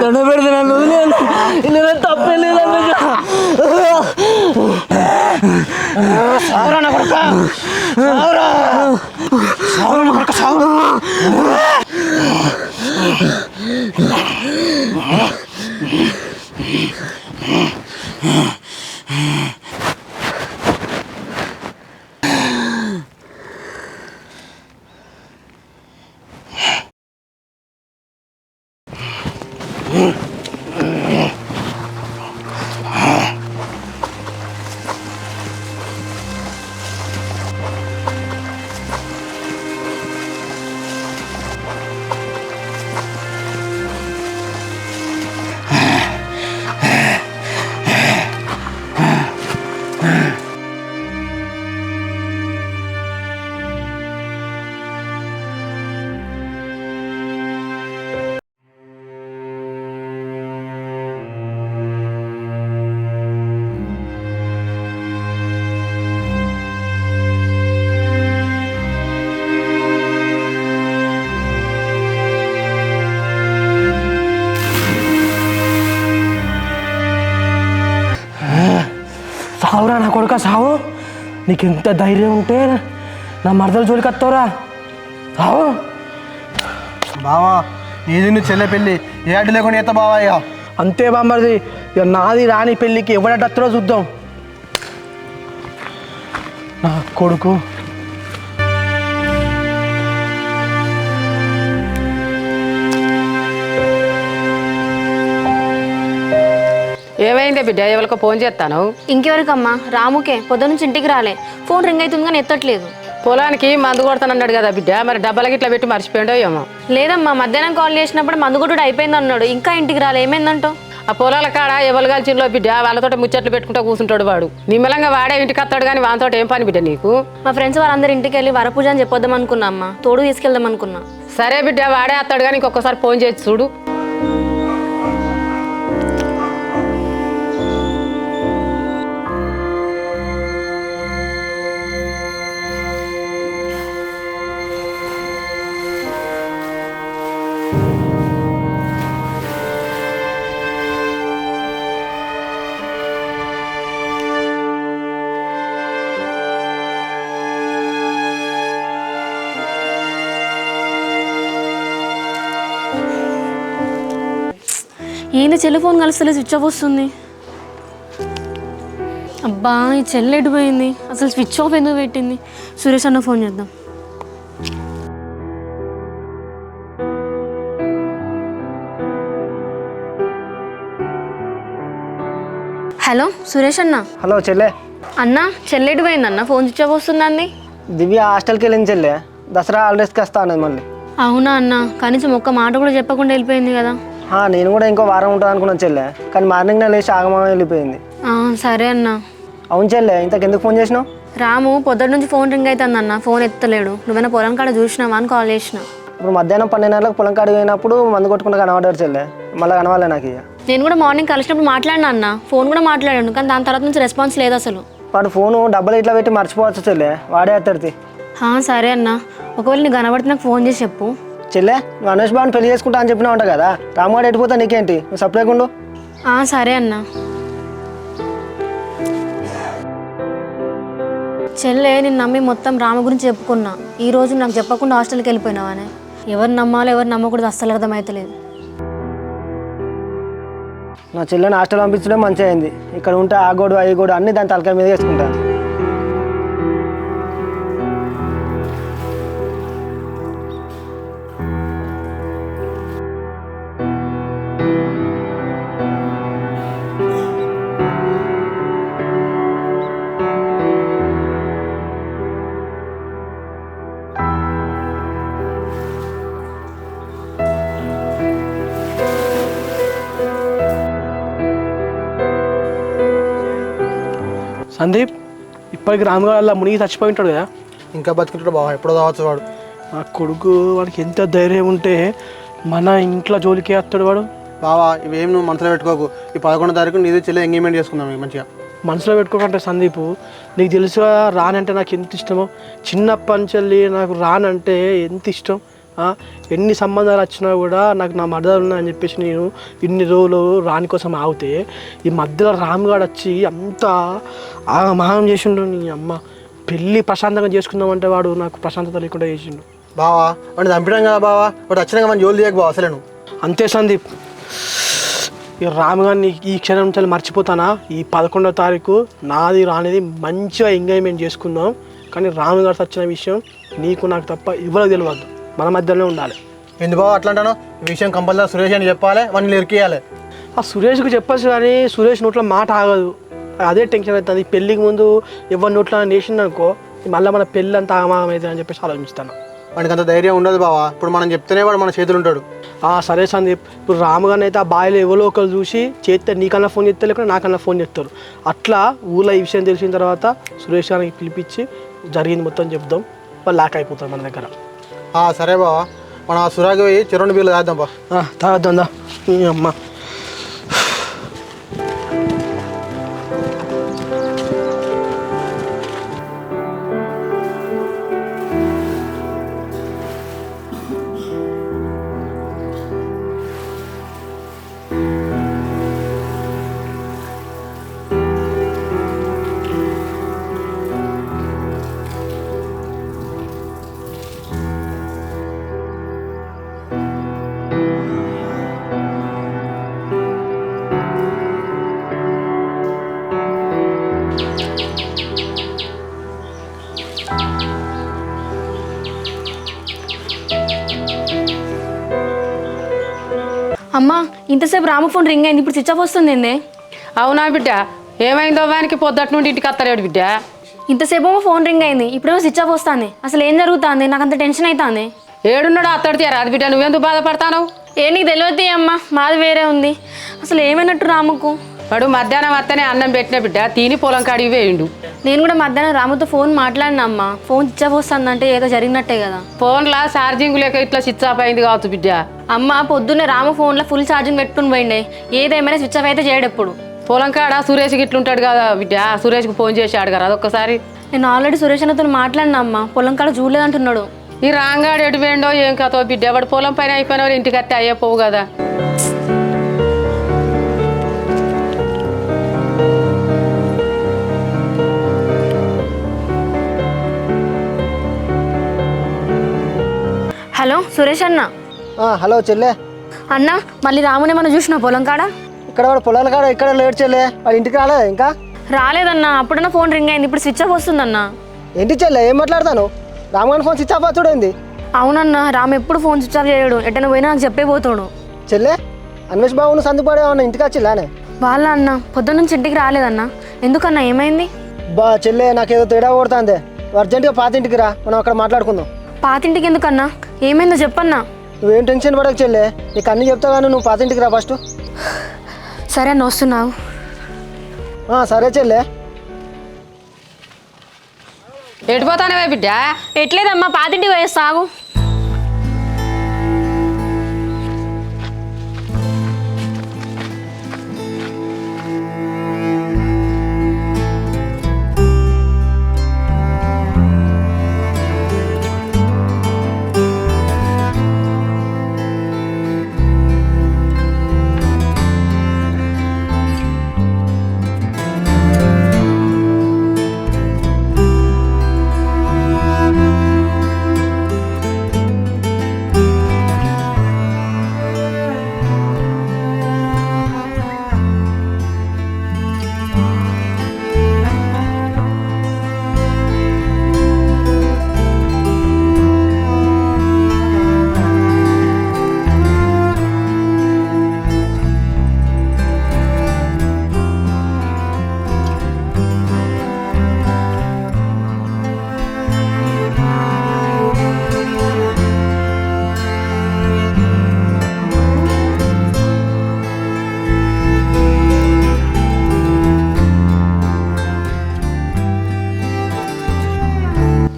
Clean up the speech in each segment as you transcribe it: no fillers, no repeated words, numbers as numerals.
దండ పెడితే నన్ను వదిలేదు తప్పే లేదన్న సావురా నా కొడుక సావురా సావురా నా కొడుక సావు సావురా నా కొడుక సావు నీకు ఎంత ధైర్యం ఉంటే నా మరదలు జోలికి వస్తావురా సావు బావా నీది నువ్వు చెల్లె పెళ్ళి ఏ అడ్డు లేకుండా ఎత్త బావా ఇక అంతే బామ్మది ఇక నాది రాని పెళ్ళికి ఎవడట్టో చూద్దాం నా కొడుకు ఏమైందే బిడ్డ ఎవరికి ఫోన్ చేస్తాను? ఇంకెవరికమ్మా? రాముకే పొద్దు నుంచి ఇంటికి రాలే, ఫోన్ రింగ్ అవుతుంది కానీ ఎత్తట్లేదు. పొలానికి మందు కొడతానన్నాడు కదా బిడ్డ, మరి డబ్బాలకి ఇట్లా పెట్టి మర్చిపోయిండో ఏమో. లేదమ్మా, మధ్యాహ్నం కాల్ చేసినప్పుడు మందు కొట్టుడు అయిపోయింది అన్నాడు, ఇంకా ఇంటికి రాలే. ఏమైందంటో? ఆ పొలాల కాడ ఎవరు కలిసిలో బిడ్డ వాళ్ళతో ముచ్చట్లు పెట్టుకుంటూ కూర్చుంటాడు వాడు. నిమ్మలంగా వాడే ఇంటికి వస్తాడు కానీ వానితో ఏం పని బిడ్డ నీకు? మా ఫ్రెండ్స్ వాళ్ళందరూ ఇంటికి వెళ్ళి వరపూజ అని చెప్పొద్దాం అనుకున్నా అమ్మా, తోడు తీసుకెళ్దాం అనుకున్నా. సరే బిడ్డ వాడే వస్తాడు కానీ ఇంకొకసారి ఫోన్ చేసి చూడు. ఏంది చెల్లి ఫోన్ కలిస్తే స్విచ్ ఆఫ్ వస్తుంది? అబ్బా ఈ చెల్లి ఎడిపోయింది, అసలు స్విచ్ ఆఫ్ ఎందుకు పెట్టింది? సురేష్ అన్న ఫోన్ చేద్దాం. హలో సురేష్ అన్న. హలో చెల్లె. అన్న చెల్లి ఎడిపోయింది అన్న, ఫోన్ స్విచ్ ఆఫ్ వస్తుందండి. దివ్య హాస్టల్కి వెళ్ళింది చెల్లె, దసరా హాలిడేస్కి వస్తా అన్నది మళ్ళీ. అవునా అన్న? కనీసం ఒక్క మాట కూడా చెప్పకుండా వెళ్ళిపోయింది కదా. నేను కూడా ఇంకో వారం ఉంటుంది అనుకున్నాను చెల్లె, కానీ మార్నింగ్ నా లేచి ఆగమా వెళ్ళిపోయింది. సరే అన్న. అవును చెల్లె, ఇంతకెందుకు ఫోన్ చేసినావు? రాము పొద్దున్న నుంచి ఫోన్ రింగ్ అవుతుంది అన్న, ఫోన్ ఎత్తలేడు. నువ్వైనా పొలం కాడ చూసినావా అని కాల్ చేసిన. ఇప్పుడు మధ్యాహ్నం 12 గంటలకు పొలం కాడికి పోయినప్పుడు మందు కొట్టుకుంటూ కనబడ్డాడు చెల్లె, మళ్ళీ కనవాలే నాకు. ఇక నేను కూడా మార్నింగ్ కలిసినప్పుడు మాట్లాడినా అన్న, ఫోన్ కూడా మాట్లాడాను, కానీ దాని తర్వాత నుంచి రెస్పాన్స్ లేదు అసలు. వాడు ఫోను డబ్బులు ఇట్లా పెట్టి మర్చిపోవచ్చు చెల్లె, వాడే ఎత్తడితే. సరే అన్న, ఒకవేళ నీకు కనబడితే నాకు ఫోన్ చేసి చెప్పు. చెల్లె, నువ్వు అనూష్ బాబుని పెళ్లి చేసుకుంటా అని చెప్పినా ఉంటావు కదా, రాముగాడు ఎట్టిపోతా నీకేంటి, నువ్వు సప్లైగా ఉండు. సరే అన్న. చెల్లె నేను నమ్మి మొత్తం రాము గురించి చెప్పుకున్నా, ఈ రోజు నాకు చెప్పకుండా హాస్టల్కి వెళ్ళిపోయినావానే. ఎవరు నమ్మాలో ఎవరు నమ్మకూడదు అస్సలు అర్థమవుతలేదు. నా చెల్లెని హాస్టల్ పంపించడం మంచిగా అయింది, ఇక్కడ ఉంటే ఆ గోడు ఈ గోడు అన్నీ దాని తలకాయ మీద వేసుకుంటాను. సందీప్, ఇప్పటికి రాముగారు మునిగి చచ్చిపోయి ఉంటాడు కదా. ఇంకా బతుకుంటాడు బావ, ఎప్పుడో కావచ్చు వాడు. నా కొడుకు, వాడికి ఎంత ధైర్యం ఉంటే మన ఇంట్లో జోలికి వస్తాడు వాడు. బావా ఇవేం నువ్వు మనసులో పెట్టుకోకు, ఈ 11వ తారీఖు నీది చెల్లి ఎంగేజ్మెంట్ చేసుకుందాం మంచిగా. మనసులో పెట్టుకోకంటే సందీప్, నీకు తెలుసుగా రానంటే నాకు ఎంత ఇష్టమో. చిన్నప్పటి నుంచి నాకు రానంటే ఎంత ఇష్టం. ఎన్ని సంబంధాలు వచ్చినా కూడా నాకు నా మర్దలు ఉన్నా అని చెప్పేసి నేను ఇన్ని రోజులు రాని కోసం ఆగితే ఈ మధ్యలో రామ్గాడు వచ్చి అంతా మహానం చేసిండు. నీ అమ్మ పెళ్ళి ప్రశాంతంగా చేసుకుందామంటే వాడు నాకు ప్రశాంతత లేకుండా చేసిండు. బావా వాడిని చంపడం కదా బావా, వాడు వచ్చినాక మన జోలు చేయకు బావ అసలు నువ్వు. అంతే సందీప్, ఈ రామ్గారిని ఈ క్షణం నుంచి మర్చిపోతానా. ఈ 11వ తారీఖు నాది రానిది మంచిగా ఎంజాయ్మెంట్ చేసుకుందాం. కానీ రామ్గారు వచ్చిన విషయం నీకు నాకు తప్ప ఎవరికి తెలియవద్దు, మన మధ్యలోనే ఉండాలి. ఎందుకు బావ అట్లా అంటాను? ఈ విషయం కంపల్సరీ సురేష్ అని చెప్పాలి, వాడిని ఇరికియాలి. ఆ సురేష్కి చెప్పచ్చు కానీ సురేష్ నోట్లో మాట ఆగదు. అదే టెన్షన్ అవుతుంది. పెళ్ళికి ముందు ఎవరి నోట్లో నేసింది అనుకో మళ్ళీ మన పెళ్ళి అంతా ఆగమవుతుంది అని చెప్పేసి ఆలోచిస్తాను. వాడికి అంత ధైర్యం ఉండదు బావా. ఇప్పుడు మనం చెప్తేనే వాడు మన చేతులు ఉంటాడు. సరే సందీప్, ఇప్పుడు రాముగారిని అయితే ఆ బాయిలో ఎవరో ఒకరు చూసి చేస్తే నీకన్నా ఫోన్ చేస్తే లేకుండా నాకన్నా ఫోన్ చేస్తారు. అట్లా ఊళ్ళో ఈ విషయం తెలిసిన తర్వాత సురేష్ గారికి పిలిపించి జరిగింది మొత్తం చెప్దాం. వాళ్ళు లాక్ అయిపోతారు మన దగ్గర. సరే బావా, మనం ఆ సురాకి పోయి చిరండి బిల్లు తాద్దాం బా. తాగొద్దా అమ్మ. అమ్మా ఇంతసేపు రాము ఫోన్ రింగ్ అయింది, ఇప్పుడు స్విచ్ ఆఫ్ వస్తుంది ఏంది? అవునా బిడ్డ, ఏమైందో వానికి పొద్దుట నుండి ఇంటికి వస్తలేడు బిడ్డ. ఇంతసేపు ఫోన్ రింగ్ అయింది, ఇప్పుడేమో స్విచ్ ఆఫ్ వస్తుంది. అసలు ఏం జరుగుతుంది? నాకు అంత టెన్షన్ అవుతుంది. ఏడున్నాడో అత్తడి తీరా అది బిడ్డ, నువ్వెందుకు బాధపడతావు? నీకు తెలియదు అమ్మా, మాది వేరే ఉంది. అసలు ఏమైనట్టు రాముకు? వాడు మధ్యాహ్నం వస్తేనే అన్నం పెట్టిన బిడ్డ, తిని పొలం కాడికి వేయండు. నేను కూడా మధ్యాహ్నం రాముతో ఫోన్ మాట్లాడినా అమ్మ. ఫోన్ స్విచ్ ఆఫ్ వస్తుందంటే ఏదో జరిగినట్టే కదా. ఫోన్లో ఛార్జింగ్ లేక ఇట్లా స్విచ్ ఆఫ్ అయింది కావచ్చు బిడ్డ. అమ్మ పొద్దున్నే రాము ఫోన్లో ఫుల్ ఛార్జింగ్ పెట్టుకుని పోయిండే, ఏదేమైనా స్విచ్ ఆఫ్ అయితే చేయడు ఎప్పుడు. పొలం కాడ సురేష్కి ఇట్లుంటాడు కదా బిడ్డ, సురేష్కి ఫోన్ చేసి అడగరా అదొక్కసారి. నేను ఆల్రెడీ సురేష్ అన్నతో మాట్లాడినా అమ్మ, పొలం కాడ చూడలేదంటున్నాడు. ఈ రాంగాడు ఎటు వేయండో ఏం కథో బిడ్డ, వాడు పొలం పైన అయిపోయిన వాడు ఇంటికి వస్తే అయ్యపోవు కదా. హలో సురేష్ అన్న. హలో చెల్లె. అన్న మళ్ళీ రామునే మనం చూసినా పొలం కాడ? ఇక్కడ వాడు పొలాల కాడ ఇక్కడ లేట్ చెల్లె, వాడు ఇంటికి రాలేదు ఇంకా? రాలేదన్నా, అప్పుడన్నా ఫోన్ రింగ్ అయింది, ఇప్పుడు స్విచ్ ఆఫ్ వస్తుందన్నా. ఏంటి చెల్లె ఏం మాట్లాడతాను? రామగారి ఫోన్ స్విచ్ ఆఫ్ చూడండి. అవునన్నా, రాము ఎప్పుడు ఫోన్ స్విచ్ ఆఫ్ చేయడు, ఎటైనా పోయినా నాకు చెప్పే పోతాడు. చెల్లె అన్వేష్ బాబును సందుపాడే ఏమన్నా ఇంటికి వచ్చిల్లానే? వాళ్ళ అన్న పొద్దున్న నుంచి ఇంటికి రాలేదన్నా. ఎందుకన్నా ఏమైంది? బా చెల్లె నాకేదో తేడా కొడుతుంది, అర్జెంటుగా పాతింటికి రా, మనం అక్కడ మాట్లాడుకుందాం. పాతింటికి ఎందుకన్నా? ఏమైందో చెప్పన్నా. నువ్వేం టెన్షన్ పడకు చెల్లె, నీకు అన్నీ చెప్తా కానీ నువ్వు పాతింటికి రా ఫస్ట్. సరే అన్న వస్తున్నావు. సరే చెల్లె. ఎటుపోతానే బిడ్డ? ఎట్లేదమ్మా, పాతింటికి పోయేస్తాగు.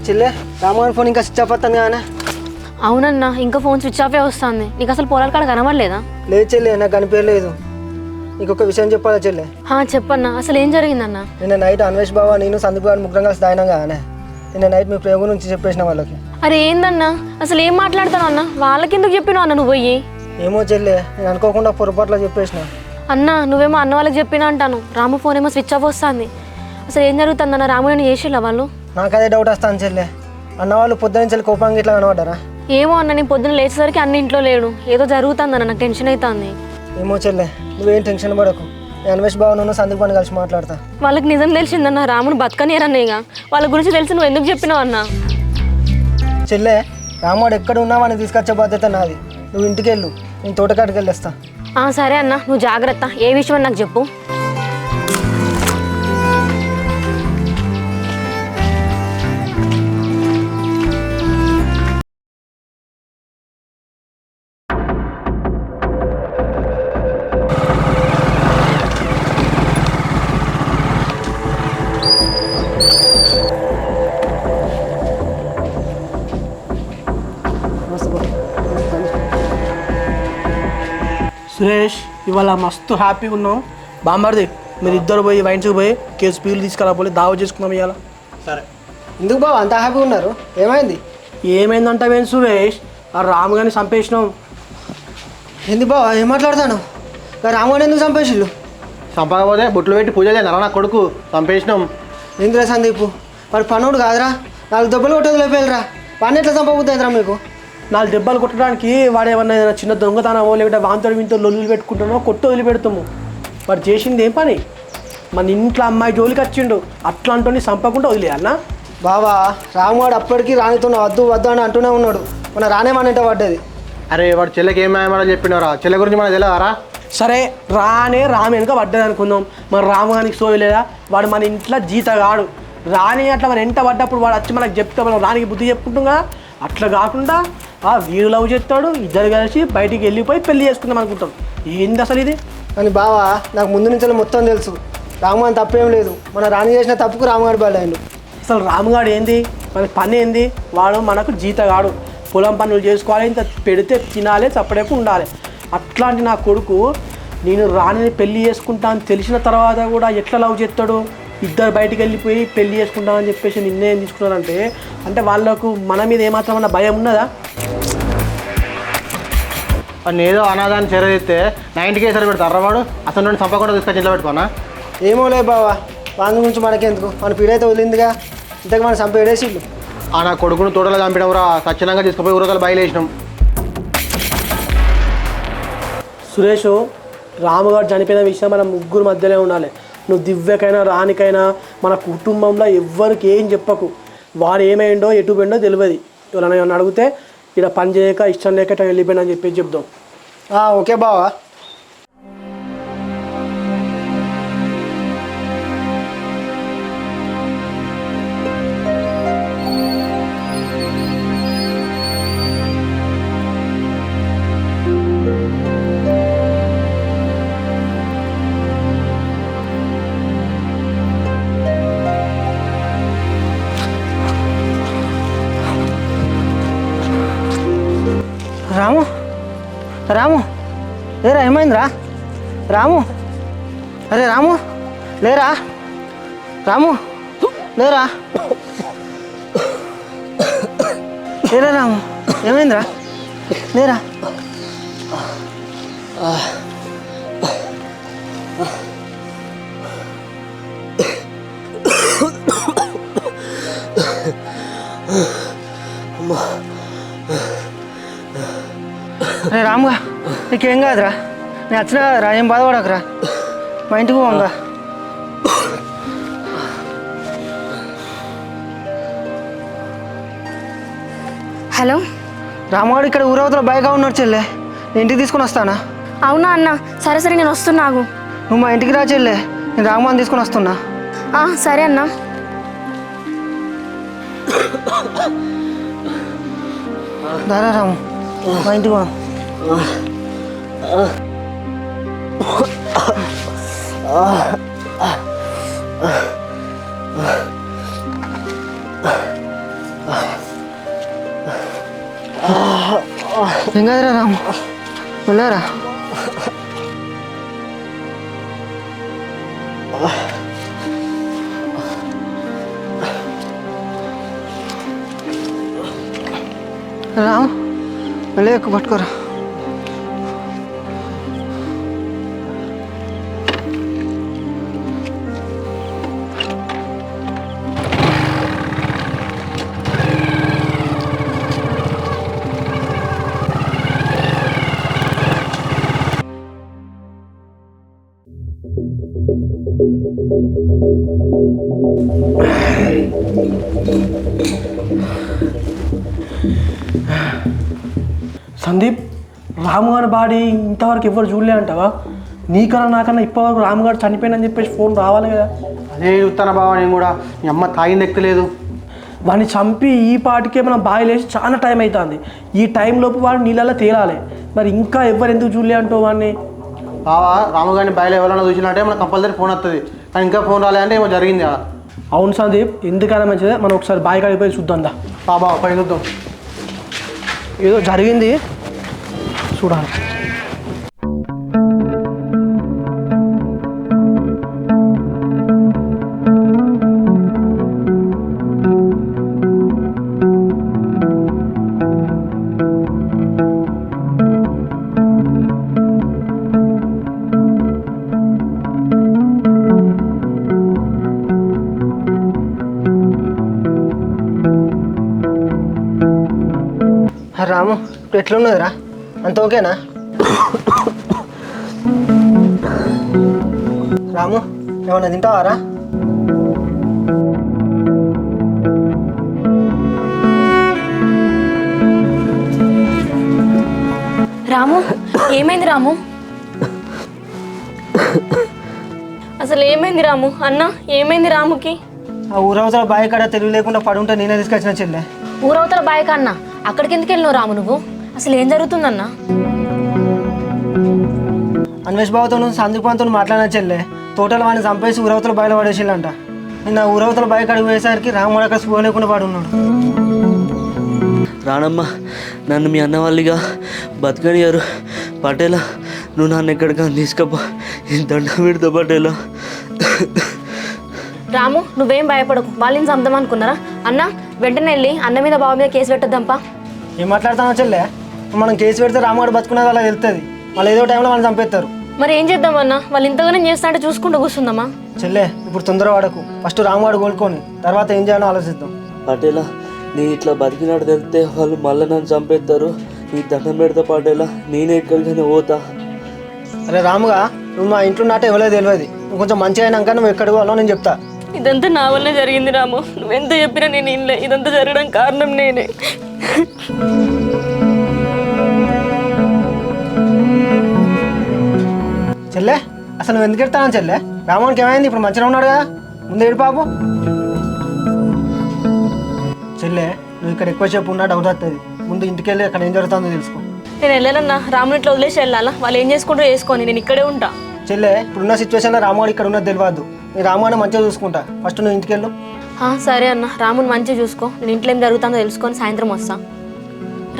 చెల్లె రామగారి ఫోన్ ఇంకా స్విచ్ ఆఫ్ వస్తుంది కానీ. అవునన్నా, ఇంకా ఫోన్ స్విచ్ ఆఫే వస్తుంది. నీకు అసలు పొలాల కాడ కనబడలేదా? లేదు చెల్లె, నాకు కనిపించలేదు. నీకు ఒక విషయం చెప్పాలా చెల్లె? చెప్పన్నా, అసలు ఏం జరిగిందన్నా? నిన్న నైట్ అన్వేష్ బాబా నేను సందీప్ గారు ముగ్గురం కలిసి తాగినాం కానీ నిన్న నైట్ మీ ప్రేమ గురించి చెప్పేసిన వాళ్ళకి. అరే ఏందన్నా అసలు ఏం మాట్లాడతాను అన్న వాళ్ళకి ఎందుకు చెప్పినావు అన్న నువ్వు పోయి? ఏమో చెల్లె, నేను అనుకోకుండా పొరపాట్లో చెప్పేసిన. అన్న నువ్వేమో అన్న వాళ్ళకి చెప్పినా అంటాను. రాము ఫోన్ ఏమో స్విచ్ ఆఫ్ వస్తుంది. అసలు ఏం జరుగుతుందన్న? రాముని చేసిల్లా వాళ్ళు? నాకు అదే డౌట్ వస్తాను చెల్లె. అన్న వాళ్ళు పొద్దున నుంచి కోపంగా ఇట్లా కనబడ్డారా? ఏమో అన్న, నేను పొద్దున్న లేచేసరికి అన్న ఇంట్లో లేడు. ఏదో జరుగుతుందన్న, నాకు టెన్షన్ అవుతుంది. ఏమో చెల్లె, నువ్వేం టెన్షన్ పడకు. నేను అన్వేష్ బాబు సందీప్ పని కలిసి మాట్లాడతా. వాళ్ళకి నిజం తెలిసిందన్న, రాముని బతకనియరన్నయ్య. వాళ్ళ గురించి తెలిసి నువ్వు ఎందుకు చెప్పినావు అన్న? చెల్లె, రాముడు ఎక్కడ ఉన్నావా అని తీసుకొచ్చే బాధ్యత నాది. నువ్వు ఇంటికి వెళ్ళు, నేను తోటకాటికి వెళ్ళేస్తా. సరే అన్న, నువ్వు జాగ్రత్త. ఏ విషయం అని నాకు చెప్పు. సురేష్, ఇవాళ మస్తు హ్యాపీగా ఉన్నాం. బామ్మర్ది, మీరు ఇద్దరు పోయి వైన్స్కి పోయి కేసు పీలు తీసుకురాపోయి దావా చేసుకున్నాం ఇవాళ. సరే. ఎందుకు బాబు అంత హ్యాపీగా ఉన్నారు? ఏమైంది? ఏమైందంటావేం సురేష్? ఆ రాముగాని చంపేసినాం. ఏంది బాబా, ఏం మాట్లాడతాను? రాముగాని ఎందుకు చంపేసిళ్ళు? చంపకపోతే బొట్లు పెట్టి పూజ చేయను నా కొడుకు, చంపేసినాం. ఎందుకురా సందీపు, వాడు పనుడు కాదురా. 4 దెబ్బలు కొట్టేది లేపేయాలిరా. వాడిని ఎట్లా చంపబోతుందిరా మీకు? 4 దెబ్బలు కొట్టడానికి వాడు ఏమన్నా చిన్న దొంగతనమో లేకపోతే వాంతో వీంతో లొల్లులు పెట్టుకుంటామో కొట్టు వదిలిపెడతాము. వాడు చేసింది ఏం పని? మన ఇంట్లో అమ్మాయి జోలికి వచ్చిండు, అట్లాంటి చంపకుండా వదిలేయాలన్నా? బాబా, రామువాడు అప్పటికి రానితో వద్దు వద్దు అని అంటూనే ఉన్నాడు. మన రానేమనంటే పడ్డది. అరే వాడు చెల్లెకి ఏం మాయమాడో చెప్పినవరా? చెల్లె గురించి మనకు తెలియదారా? సరే రామే వెనుక పడ్డది అనుకుందాం. మరి రాముగానికి సోయలేదా? వాడు మన ఇంట్లో జీతగాడు. రాని అట్లా మన ఎంట పడ్డప్పుడు వాడు వచ్చి మనకు చెప్తే మనం రానికి బుద్ధి చెప్పుకుంటాం కదా. అట్లా కాకుండా వీడు లవ్ చేస్తాడు, ఇద్దరు కలిసి బయటికి వెళ్ళిపోయి పెళ్లి చేసుకుందాం అనుకుంటాం. ఏంది అసలు ఇది? అని బావా, నాకు ముందు నుంచి మొత్తం తెలుసు. రాముగాని తప్పేం లేదు. మన రాణి చేసిన తప్పుకు రాముగాడు బయలు. అసలు రాముగాడు ఏంది? మన పని ఏంది? వాడు మనకు జీతగాడు. పొలం పనులు చేసుకోవాలి, ఇంత పెడితే తినాలి, చప్పడేపు ఉండాలి. అట్లాంటి నా కొడుకు నేను రాణిని పెళ్లి చేసుకుంటా అని తెలిసిన తర్వాత కూడా ఎట్లా లవ్ చేస్తాడు? ఇద్దరు బయటికి వెళ్ళిపోయి పెళ్లి చేసుకుంటామని చెప్పేసి నిర్ణయం తీసుకున్నారంటే అంటే వాళ్ళకు మన మీద ఏమాత్రమన్నా భయం ఉన్నదా? వాడిని ఏదో అనాదాన్ని చెరదిస్తే 90 కేసులు పెడతారా? వాడు అసలు నుండి చంపకుండా తీసుకొచ్చి ఇంట్లో పెట్టుకోనా? ఏమోలే బావా, వాని గురించి మనకెందుకు. మన పీడైతే వదిలిందిగా, ఇంతకు మన చంపేడేసిళ్ళు. నా కొడుకును తోటలో చంపడం రా, సచ్చినంగా తీసుకుపోయి ఊరకలు బయలుదేసినాం. సురేష్, రాముగారు చనిపోయిన విషయం మన ముగ్గురు మధ్యలో ఉండాలి. నువ్వు దివ్యకైనా రానికైనా మన కుటుంబంలో ఎవ్వరికి ఏం చెప్పకు. వాడు ఏమైండో ఎటు పోయిండో తెలియదు. ఎవరైనా ఏమన్నా అడిగితే ఇక్కడ పని చేయక ఇష్టం లేక ఇట్లా వెళ్ళిపోయినా అని చెప్పేసి చెప్దాం. ఓకే బావా. రాము, రాము, లేరా? ఏమైందిరా రాము? అరే రాము, లేరా? రాము, లేరా? లేరా రాము? ఏమైందిరా? లేరా? అరే రాముగా, నీకేం కాదురా. నేను వచ్చినా కదరా, ఏం బాధపడకురా. మా ఇంటికి పోంగా. హలో, రాముగాడు ఇక్కడ ఊరవతల బైక్గా ఉన్నాడు చెల్లె. నేను ఇంటికి తీసుకొని వస్తానా? అవునా అన్న? సరే సరే, నేను వస్తున్నాగు. నువ్వు మా ఇంటికి రా చెల్లె, నేను రాముగాని తీసుకొని వస్తున్నా. సరే అన్న. దారా రాము, మా ఇంటికి పో. ఏం కాదురా రాము, వెళ్ళారా? రాము మళ్ళీ ఎక్కువ పట్టుకోరా. సందీప్, రాముగారి బాడీ ఇంతవరకు ఎవరు చూడలే అంటావా? నీకన్నా నాకన్నా ఇప్పటివరకు రాముగారు చనిపోయిందని చెప్పేసి ఫోన్ రావాలి కదా. అదే చూస్తానా బావ, నేను కూడా మీ అమ్మ తాగింది ఎక్కలేదు. వాడిని చంపి ఈ పాటికే మనం బాయిలేసి చాలా టైం అవుతుంది. ఈ టైంలోపు వాడు నీళ్ళల్లో తేలాలి. మరి ఇంకా ఎవరు ఎందుకు చూడలే అంటావు వాడిని? బావా, రాముగారిని బయలు ఎవరైనా చూసినట్టే మనకు కంపల్సరీ ఫోన్ వస్తుంది. కానీ ఇంకా ఫోన్ రాలేదంటే ఏమో జరిగింది. అవును సందీప్, ఎందుకైనా మంచిదే మనం ఒకసారి బావి కాడికి పోయి చూద్దాం. దా బాబా పైన చూద్దాం. ఏదో జరిగింది చూడాలి. రాము, ఇప్పుడు ఎట్లున్నదిరా? అంత ఓకేనా? రాము, ఏమన్నా తింటావారా? రాము, ఏమైంది రాము? అసలు ఏమైంది రాము? అన్న ఏమైంది రాముకి? ఆ ఊరవతల బావి కాడ తెలివి లేకుండా పడుంటే నేనే తీసుకొచ్చిన చెల్లె. ఊరవతల బాయ్ కన్నా అక్కడికి ఎందుకు వెళ్ళినావు రాము నువ్వు? అసలు ఏం జరుగుతుందన్నా? అన్వేష్ బాబుతో సందీపాంతో మాట్లాడిన చెల్లె తోటలో వాడిని చంపేసి ఊరవతల బావిలో పడేసిల్లంట. నిన్న ఊరవతల బావి కాడికి పోయేసరికి రాముడు అక్కడ స్పూన్ లేకుండా పడున్నాడు. రానమ్మ, నన్ను మీ అన్న వాళ్ళిగా బతకనియారు. పటేలా, నువ్వు నన్ను ఎక్కడికైనా తీసుకపో. ఈ దండం పెడతా పటేలా. రాము, నువ్వేం భయపడకు. వాళ్ళని చంపుదాం అనుకున్నారా? అన్న వెంటనే వెళ్ళి అన్న మీద బావ మీద కేసు పెట్టొద్దాంపా. ఏం మాట్లాడుతున్నావు చెల్లె? మనం కేసు పెడితే రాముడు బతుకున్నది అలా వెళ్తుంది. మళ్ళీ ఏదో టైంలో మనం చంపేస్తారు. మరి ఏం చేద్దామన్నా? వాళ్ళు ఇంతగానే చేస్తా అంటే చూసుకుంటూ కూర్చుందామా? చెల్లె, ఇప్పుడు తొందర వాడకు. ఫస్ట్ రాముడు కోలుకొని తర్వాత ఏం చేయాలో ఆలోచిద్దాం. పటేలా, నేను ఇట్లా బతికినాడు తెలిస్తే వాళ్ళు మళ్ళీ నన్ను చంపేస్తారు. ఈ దండం పెడతా పటేలా, నేనే ఎక్కడికైనా పోతా. అరే రాముగా, నువ్వు మా ఇంట్లో నాటే ఇవ్వలేదు తెలియదు. నువ్వు కొంచెం మంచిగా అయినాక నువ్వు ఎక్కడికి వెళ్ళావు నేను చెప్తా. ఇదంతా నా వల్లే జరిగింది రాము. నువ్వెంత చెప్పినా నేను ఇన్లే. ఇదంతా జరగడం కారణం నేనే. చెల్లె, అసలు నువ్వు ఎందుకు ఎడతావు చెల్లె? రాముడికి ఏమైంది? ఇప్పుడు మంచిగా ఉన్నాడు కదా, ముందు ఏడు పాపు. చెల్లె, నువ్వు ఇక్కడ ఎక్కువ చెప్పు ఉన్నా డౌట్ వస్తుంది. ముందు ఇంటికి వెళ్ళి అక్కడ ఏం జరుగుతుందో తెలుసుకో. నేను వెళ్ళానన్నా. రాముని ఇట్లా వదిలేసి వెళ్ళాలా? వాళ్ళు ఏం చేసుకుంటారో చేసుకొని నేను ఇక్కడే ఉంటా. చెల్లె, ఇప్పుడున్న సిచ్యువేషన్లో రాముడు ఇక్కడ ఉన్నది తెలియదు. నేను రాముడిని మంచిగా చూసుకుంటా. ఫస్ట్ నువ్వు ఇంటికి వెళ్ళు. సరే అన్న, రాముని మంచిగా చూసుకో. నేను ఇంట్లో ఏం జరుగుతుందో తెలుసుకొని సాయంత్రం వస్తా.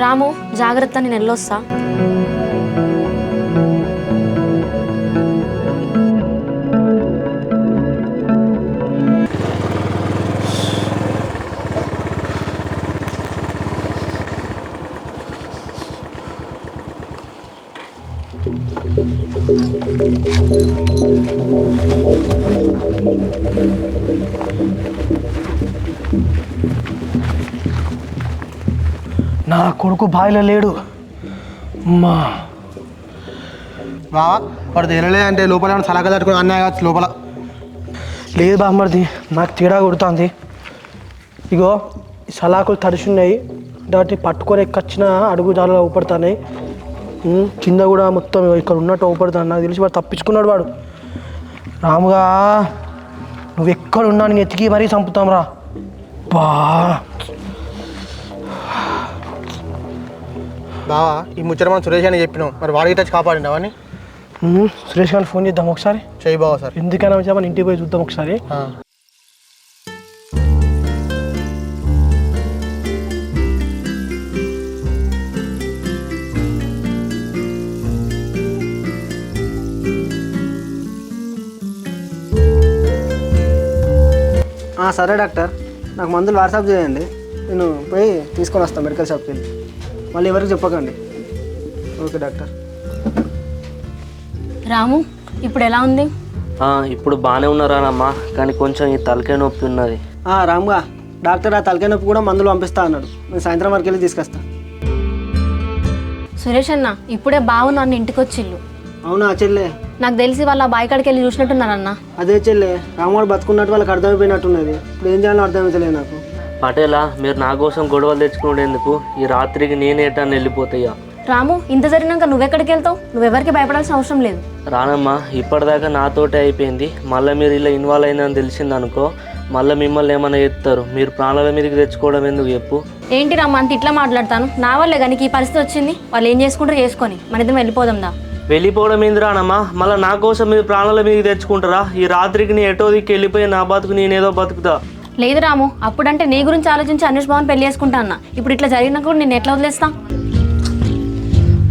రాము జాగ్రత్త, నేను వెళ్ళొస్తా. నా కొడుకు బావిలో లేడు. అమ్మా బావా, వాడు తినలే అంటే లోపల సలహా తట్టుకుని అన్నయ్య కావచ్చు లోపల. లేదు బామ్మర్ది, నాకు తేడా కొడుతుంది. ఇగో ఈ సలాకులు తడిచున్నాయి. వాటిని పట్టుకొని ఎక్కొచ్చిన అడుగు జాలలో ఊపడుతున్నాయి. కింద కూడా మొత్తం ఇక్కడ ఉన్నట్టు ఊపడుతాను. నాకు తెలిసి వాడు తప్పించుకున్నాడు. వాడు రాముగా, నువ్వు ఎక్కడున్నా నేను ఎతికి మరీ చంపుతాం రా. బా బావా, ఈ ముచ్చట మనం సురేష్ అని చెప్పినాం. మరి వాడికి టచ్ కాపాడిండి అవన్నీ. సురేష్ గారిని ఫోన్ చేద్దాం ఒకసారి. చెయ్యి బావా సార్. ఎందుకైనా వచ్చా మన ఇంటికి పోయి చూద్దాం ఒకసారి. సరే డాక్టర్, నాకు మందులు వాట్సాప్ చేయండి. నేను పోయి తీసుకొని వస్తాను మెడికల్ షాప్కి వెళ్ళి. మళ్ళీ ఎవరికి చెప్పకండి. Okay doctor. రాము ఇప్పుడు ఎలా ఉంది? ఇప్పుడు బాగానే ఉన్నారానమ్మా, కానీ కొంచెం ఈ తలకాయ నొప్పి ఉన్నది. రామ్గా డాక్టర్ ఆ తలకాయ నొప్పి కూడా మందులు పంపిస్తా అన్నాడు. నేను సాయంత్రం వరకు వెళ్ళి తీసుకొస్తా. సురేష్ అన్న ఇప్పుడే బావు నన్ను ఇంటికి వచ్చిళ్ళు. అవునా చెల్లె? నాకు తెలిసి వాళ్ళ బాయ్ కాడికి వెళ్ళి చూసినట్టున్నారన్న. అదే చెల్లె, రాముడు బతుకున్నట్టు వాళ్ళకి అర్థమైపోయినట్టున్నది. ఇప్పుడు ఏం చేయాలో అర్థమవుతలేదు నాకు. పటేలా, మీరు నా కోసం గొడవలు తెచ్చుకునేందుకు ఈ రాత్రికి నేనే ఎటాన్ని వెళ్ళిపోతాయా? రాము ఇంత జరిగినాక నువ్వెక్కడికి వెళ్తావు? నువ్వెవరికి భయపడాల్సిన అవసరం లేదు. రానమ్మా, ఇప్పటిదాకా నాతోటే అయిపోయింది. మళ్ళీ మీరు ఇలా ఇన్వాల్వ్ అయిందని తెలిసింది అనుకో, మళ్ళీ మిమ్మల్ని ఏమైనా చెప్తారు. మీరు ప్రాణాల మీదకి తెచ్చుకోవడం ఎందుకు చెప్పు? ఏంటి రామ్మ అంత ఇట్లా మాట్లాడతాను? నా వల్లే కానీ ఈ పరిస్థితి వచ్చింది. వాళ్ళు ఏం చేసుకుంటారో చేసుకొని మన ఇద్దరం వెళ్ళిపోదాం దా. వెళ్ళిపోవడం ఏంది రానమ్మా? మళ్ళీ నా కోసం మీరు ప్రాణాల మీదకి తెచ్చుకుంటారా? ఈ రాత్రికి నీ ఎటో దిక్కి వెళ్ళిపోయి నా బతుకు నేనేదో బతుకుతా. లేదు రాము, అప్పుడంటే నీ గురించి ఆలోచించి అనుష్ బావన్ పెళ్లి చేసుకుంటా అన్న. ఇప్పుడు ఇట్లా జరిగినా కూడా నేను ఎట్లా వదిలేస్తా?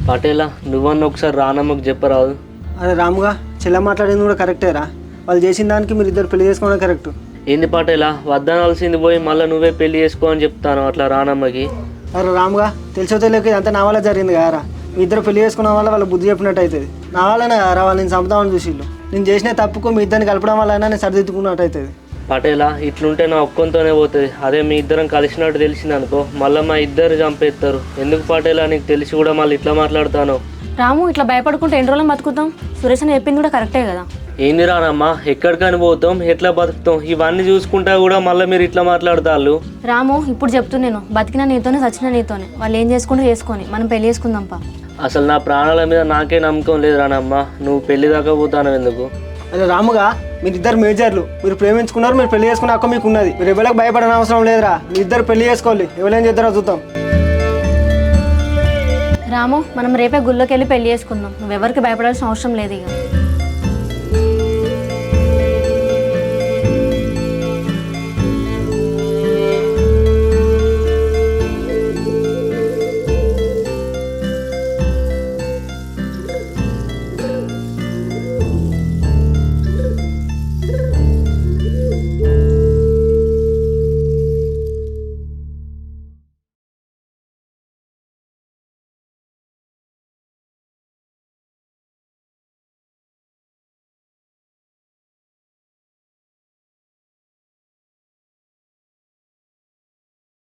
పటేలా, నువ్వన్న ఒకసారి రానమ్మకు చెప్పరాదు? అరే రాముగా, చెల్లె మాట్లాడింది కూడా కరెక్టేరా. వాళ్ళు చేసిన దానికి మీరు ఇద్దరు పెళ్లి చేసుకోవడం కరెక్ట్. ఏంది పటేలా, వద్దనాల్సింది పోయి మళ్ళీ నువ్వే పెళ్లి చేసుకో అని చెప్తాను అట్లా రానమ్మకి? అరే రాముగా, తెలిసో తెలియక ఇదంతా నా వల్ల జరిగింది కదరా. మీ ఇద్దరు పెళ్లి చేసుకున్న వల్ల వాళ్ళ బుద్ధి చెప్పినట్టు అవుతుంది. నా వల్లనే కదరా వాళ్ళు నేను చంపుతామని చూసిళ్ళు. నేను చేసిన తప్పుకు మీ ఇద్దరిని కలపడం వల్ల అయినా నేను సరిదిద్దుకున్నట్టు అవుతుంది. పటేలా, ఇట్లుంటే నా ఒక్కంతోనే పోతుంది. అదే మీ ఇద్దరం కలిసినట్టు తెలిసింది అనుకో, మళ్ళీ మా ఇద్దరు చంపేస్తారు. ఎందుకు పటేలా, నీకు తెలిసి కూడా మళ్ళీ ఇట్లా మాట్లాడతాను? రాము ఇట్లా భయపడుకుంటే ఎన్ని రోజులు బతుకుతాం? సురేష్ అని చెప్పింది కూడా కరెక్టే కదా. ఏంది రానమ్మా, ఎక్కడికని పోతాం, ఎట్లా బతుకుతాం? ఇవన్నీ చూసుకుంటా కూడా మళ్ళీ మీరు ఇట్లా మాట్లాడతాళ్ళు. రాము ఇప్పుడు చెప్తున్నాను, బతికిన నీతోనే చచ్చిన నీతోనే. వాళ్ళు ఏం చేసుకుంటే చేసుకొని మనం పెళ్లి చేసుకుందాంపా. అసలు నా ప్రాణాల మీద నాకే నమ్మకం లేదు రానమ్మా. నువ్వు పెళ్లి దాకా పోతాను ఎందుకు? అరే రాముగా, మీరిద్దరు మేజర్లు. మీరు ప్రేమించుకున్నారు, మీరు పెళ్లి చేసుకున్న హక్కు మీకు ఉన్నది. మీరు ఎవరికి భయపడని అవసరం లేదురా. మీ ఇద్దరు పెళ్లి చేసుకోవాలి. ఎవరేం చేద్దారో చూద్దాం. రాము మనం రేపే గుళ్ళోకి వెళ్ళి పెళ్లి చేసుకుందాం. నువ్వెవరికి భయపడాల్సిన అవసరం లేదు ఇక.